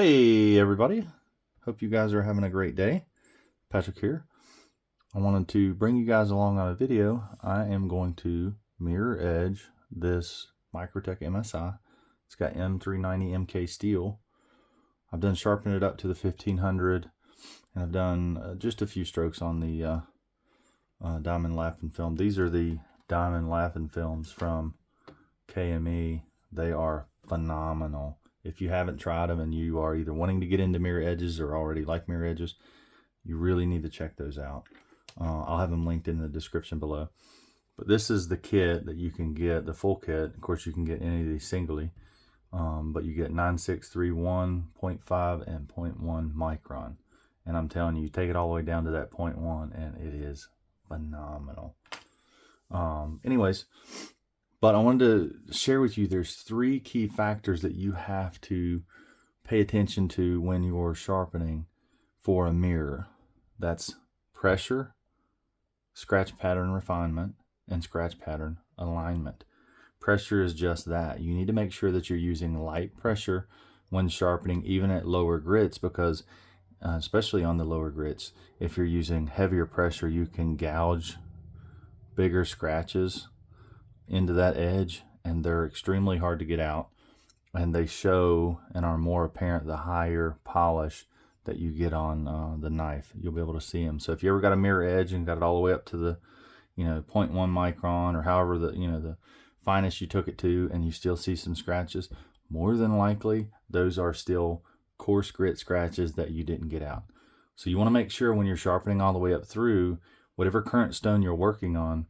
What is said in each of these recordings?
Hey everybody, hope you guys are having a great day. Patrick here. I wanted to bring you guys along on a video. I am going to mirror edge this Microtech MSI. It's got M390 MK steel. I've done sharpen it up to the 1500 and I've done just a few strokes on the diamond laughing film. These are the diamond laughing films from KME. They are phenomenal. If you haven't tried them and you are either wanting to get into mirror edges or already like mirror edges, you really need to check those out. I'll have them linked in the description below. But this is the kit that you can get, the full kit. Of course, you can get any of these singly, but you get 9631, 0.5, and 0.1 micron. And I'm telling you, you take it all the way down to that 0.1, and it is phenomenal. Anyways, but I wanted to share with you, there's 3 key factors that you have to pay attention to when you're sharpening for a mirror. That's pressure, scratch pattern refinement, and scratch pattern alignment. Pressure is just that. You need to make sure that you're using light pressure when sharpening, even at lower grits, because especially on the lower grits, if you're using heavier pressure, you can gouge bigger scratches into that edge, and they're extremely hard to get out, and they show and are more apparent the higher polish that you get on the knife. You'll be able to see them. So if you ever got a mirror edge and got it all the way up to the 0.1 micron or however the finest you took it to, and you still see some scratches, more than likely those are still coarse grit scratches that you didn't get out. So you want to make sure when you're sharpening all the way up through whatever current stone you're working on,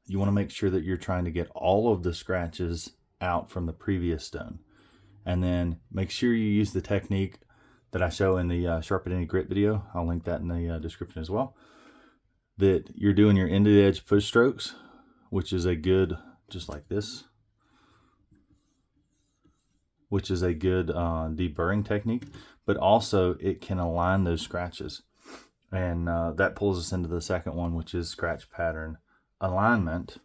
you want to make sure that you're trying to get all of the scratches out from the previous stone. And then make sure you use the technique that I show in the Sharpen Any Grit video. I'll link that in the description as well. That you're doing your end of the edge push strokes, which is a good, just like this, which is a good deburring technique, but also it can align those scratches. And that pulls us into the second one, which is scratch pattern alignment.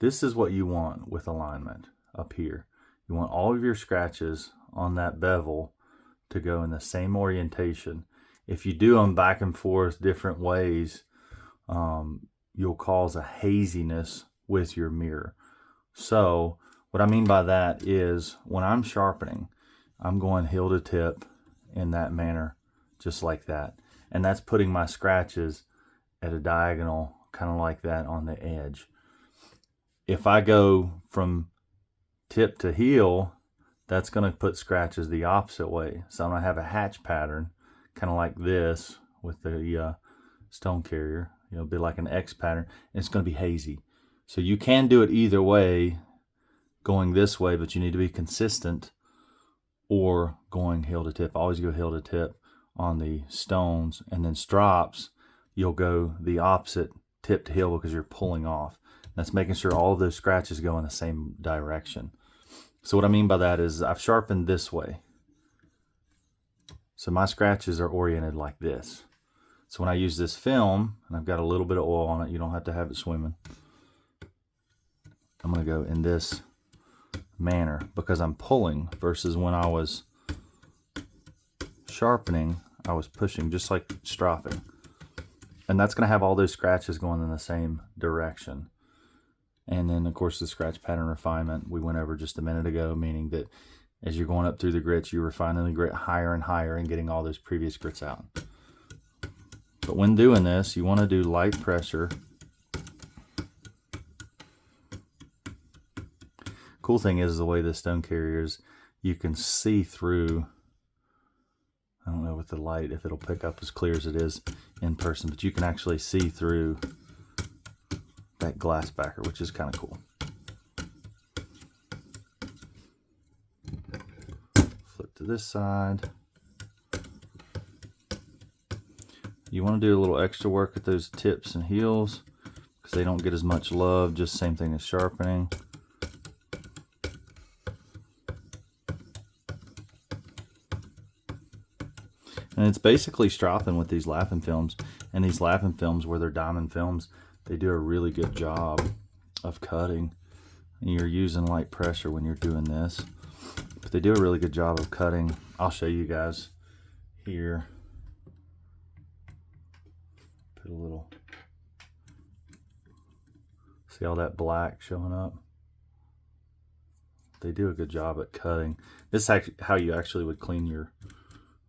This is what you want with alignment up here. You want all of your scratches on that bevel to go in the same orientation. If you do them back and forth different ways, you'll cause a haziness with your mirror. So what I mean by that is when I'm sharpening, I'm going heel to tip in that manner, just like that. And that's putting my scratches at a diagonal, kind of like that on the edge. If I go from tip to heel, that's going to put scratches the opposite way. So I'm going to have a hatch pattern, kind of like this with the stone carrier. It'll be like an X pattern, and it's going to be hazy. So you can do it either way, going this way, but you need to be consistent, or going heel to tip. Always go heel to tip on the stones, and then strops, you'll go the opposite, tip to heel, because you're pulling off. That's making sure all of those scratches go in the same direction. So what I mean by that is I've sharpened this way. So my scratches are oriented like this. So when I use this film, and I've got a little bit of oil on it, you don't have to have it swimming. I'm going to go in this manner because I'm pulling, versus when I was sharpening, I was pushing, just like stropping. And that's going to have all those scratches going in the same direction. And then, of course, the scratch pattern refinement we went over just a minute ago, meaning that as you're going up through the grits, you're refining the grit higher and higher and getting all those previous grits out. But when doing this, you want to do light pressure. Cool thing is the way the stone carrier is, you can see through. I don't know with the light if it'll pick up as clear as it is in person, but you can actually see through that glass backer, which is kind of cool. Flip to this side. You want to do a little extra work at those tips and heels because they don't get as much love, just same thing as sharpening. And it's basically stropping with these laughing films. And these laughing films, where they're diamond films, they do a really good job of cutting. And you're using light pressure when you're doing this. But they do a really good job of cutting. I'll show you guys here. Put a little, see all that black showing up? They do a good job at cutting. This is actually how you actually would clean your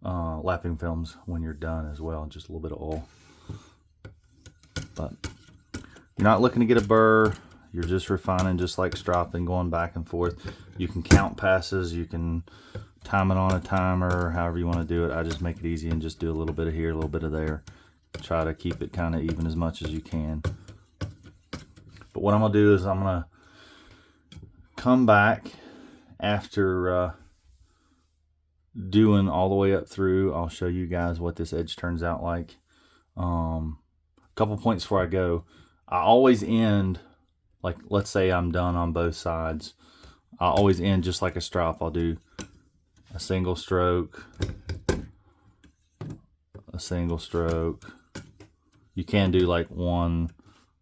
lapping films when you're done as well. Just a little bit of oil. But you're not looking to get a burr. You're just refining, just like stropping, going back and forth. You can count passes. You can time it on a timer, however you want to do it. I just make it easy and just do a little bit of here, a little bit of there. Try to keep it kind of even as much as you can. But what I'm going to do is I'm going to come back after doing all the way up through. I'll show you guys what this edge turns out like. A couple points before I go. I always end, like let's say I'm done on both sides. I always end just like a strop. I'll do a single stroke, a single stroke. You can do like one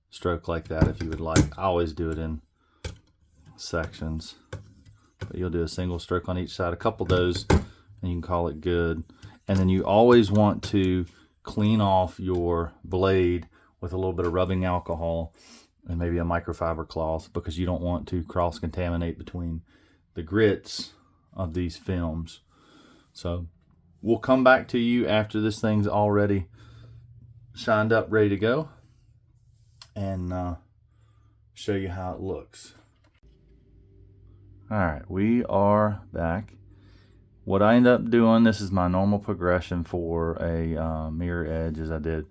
stroke like that if you would like. I always do it in sections. But you'll do a single stroke on each side, a couple of those, and you can call it good. And then you always want to clean off your blade with a little bit of rubbing alcohol and maybe a microfiber cloth, because you don't want to cross-contaminate between the grits of these films. So we'll come back to you after this thing's already shined up, ready to go, and show you how it looks. Alright, we are back. What I end up doing, this is my normal progression for a mirror edge, is I did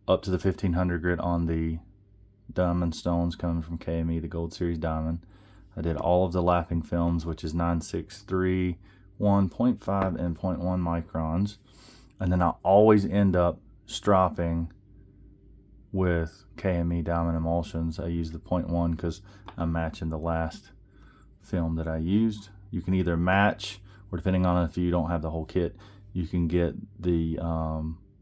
up to the 1500 grit on the diamond stones coming from KME, the Gold Series Diamond. I did all of the lapping films, which is 963, 1.5 and 0.1 microns. And then I always end up stropping with KME Diamond Emulsions. I use the 0.1 because I'm matching the last film that I used. You can either match, or depending on if you don't have the whole kit, you can get the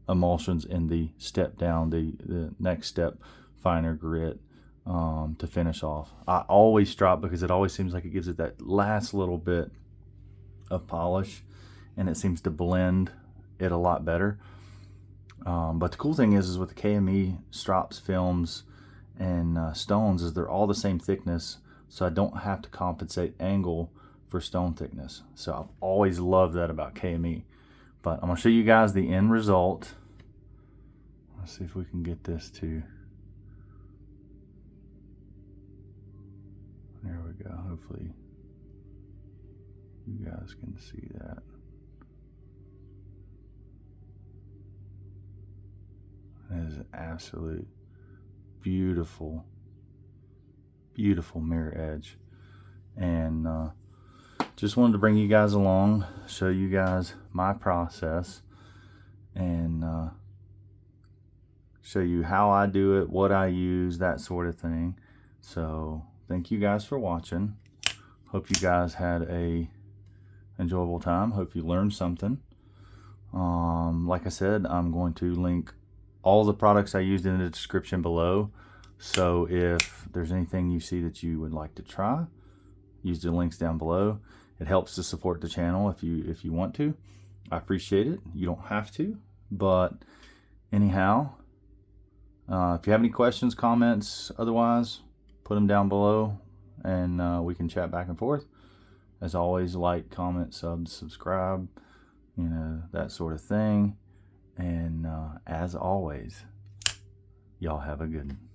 emulsions in the step down, the next step, finer grit to finish off. I always strop because it always seems like it gives it that last little bit of polish, and it seems to blend it a lot better. But the cool thing is with the KME strops, films, and stones, is they're all the same thickness, so I don't have to compensate angle for stone thickness. So I've always loved that about KME. But I'm going to show you guys the end result. Let's see if we can get this to... There we go. Hopefully you guys can see that. It is an absolute beautiful, beautiful mirror edge. And just wanted to bring you guys along, show you guys my process, and show you how I do it, what I use, that sort of thing. So thank you guys for watching. Hope you guys had a enjoyable time. Hope you learned something. Like I said, I'm going to link all the products I used in the description below. So if there's anything you see that you would like to try, use the links down below. It helps to support the channel if you want to. I appreciate it. You don't have to, but anyhow, if you have any questions, comments, otherwise, put them down below, and we can chat back and forth. As always, like, comment, subscribe, you know, that sort of thing. And as always, y'all have a good one.